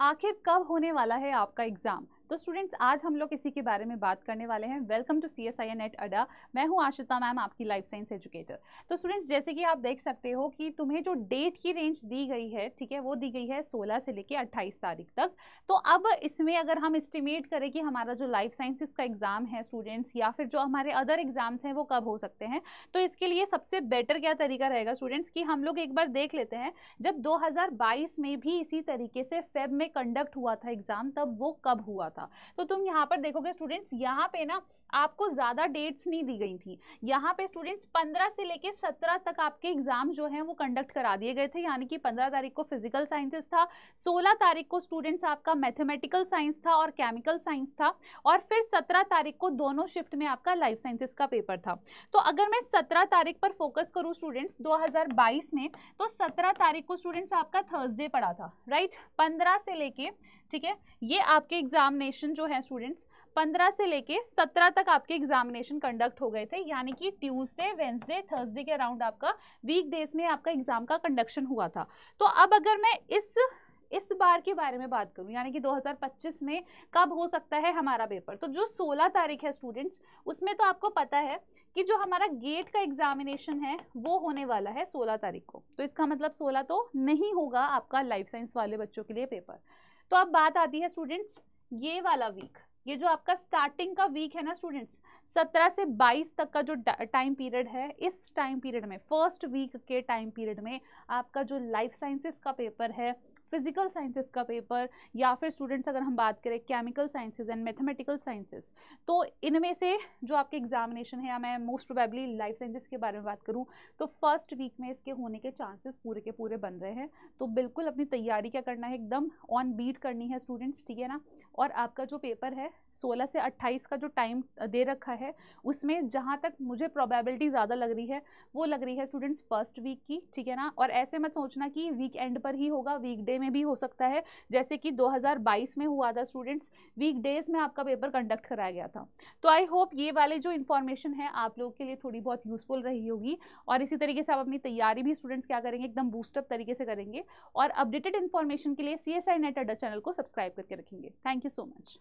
आखिर कब होने वाला है आपका एग्जाम। तो स्टूडेंट्स आज हम लोग इसी के बारे में बात करने वाले हैं। वेलकम टू CSIR नेट अड्डा। मैं हूं आशिता मैम, आपकी लाइफ साइंस एजुकेटर। तो स्टूडेंट्स जैसे कि आप देख सकते हो कि तुम्हें जो डेट की रेंज दी गई है, ठीक है, वो दी गई है 16 से लेके 28 तारीख तक। तो अब इसमें अगर हम एस्टिमेट करें कि हमारा जो लाइफ साइंसेस का एग्जाम है स्टूडेंट्स, या फिर जो हमारे अदर एग्जाम्स हैं वो कब हो सकते हैं, तो इसके लिए सबसे बेटर क्या तरीका रहेगा स्टूडेंट्स कि हम लोग एक बार देख लेते हैं जब 2022 में भी इसी तरीके से फेब में कंडक्ट हुआ था एग्जाम, तब वो कब हुआ था। तो तुम यहाँ पर देखोगे स्टूडेंट्स, यहाँ पे ना आपको ज्यादा डेट्स नहीं दी गई थी। यहाँ पे स्टूडेंट्स 15 से लेके 17 तक आपके एग्जाम जो हैं वो कंडक्ट करा दिए गए थे। यानी कि 15 तारीख को फिजिकल साइंसेस था, 16 तारीख को स्टूडेंट्स आपका मैथमेटिकल साइंस था और केमिकल साइंस था, और फिर 17 तारीख को दोनों शिफ्ट में आपका लाइफ साइंसेस का पेपर था। तो अगर मैं 17 तारीख पर फोकस करूँ स्टूडेंट्स 2022 में, तो 17 तारीख को स्टूडेंट्स आपका थर्सडे पड़ा था, राइट। 15 से लेके, ठीक है, ये आपके एग्जामिनेशन जो है स्टूडेंट्स 15 से लेके 17 तक आपके एग्जामिनेशन कंडक्ट हो गए थे। यानी कि ट्यूसडे, वेंसडे, थर्सडे के अराउंड आपका वीक डेज में आपका एग्जाम का कंडक्शन हुआ था। तो अब अगर मैं इस बार के बारे में बात करूं, यानी कि 2025 में कब हो सकता है हमारा पेपर, तो जो 16 तारीख है स्टूडेंट्स, उसमें तो आपको पता है कि जो हमारा गेट का एग्जामिनेशन है वो होने वाला है 16 तारीख को। तो इसका मतलब 16 तो नहीं होगा आपका लाइफ साइंस वाले बच्चों के लिए पेपर। तो अब बात आती है स्टूडेंट्स, ये वाला वीक, ये जो आपका स्टार्टिंग का वीक है ना स्टूडेंट्स, 17 से 22 तक का जो टाइम पीरियड है, इस टाइम पीरियड में, फर्स्ट वीक के टाइम पीरियड में आपका जो लाइफ साइंसेस का पेपर है, फिजिकल साइंसेस का पेपर, या फिर स्टूडेंट्स अगर हम बात करें chemical sciences and mathematical sciences, तो इनमें से जो आपके एग्जामिनेशन है, या मैं मोस्ट प्रोबेबली लाइफ साइंसेस के बारे में बात करूं, तो फर्स्ट वीक में इसके होने के चांसेस पूरे के पूरे बन रहे हैं। तो बिल्कुल अपनी तैयारी क्या करना है, एकदम ऑन बीट करनी है स्टूडेंट्स, ठीक है ना। और आपका जो पेपर है 16 से 28 का जो टाइम दे रखा है, उसमें जहाँ तक मुझे प्रोबेबिलिटी ज़्यादा लग रही है, वो लग रही है स्टूडेंट्स फर्स्ट वीक की, ठीक है ना। और ऐसे मत सोचना कि वीक एंड पर ही होगा, वीकडे में भी हो सकता है, जैसे कि 2022 में हुआ था स्टूडेंट्स, वीकडेज में आपका पेपर कंडक्ट कराया गया था। तो आई होप ये वाले जो इन्फॉर्मेशन है आप लोगों के लिए थोड़ी बहुत यूजफुल रही होगी, और इसी तरीके से आप अपनी तैयारी भी स्टूडेंट्स क्या करेंगे, एकदम बूस्टअप तरीके से करेंगे। और अपडेटेड इन्फॉर्मेशन के लिए CSI नेट अड्डा चैनल को सब्सक्राइब करके रखेंगे। Thank you so much.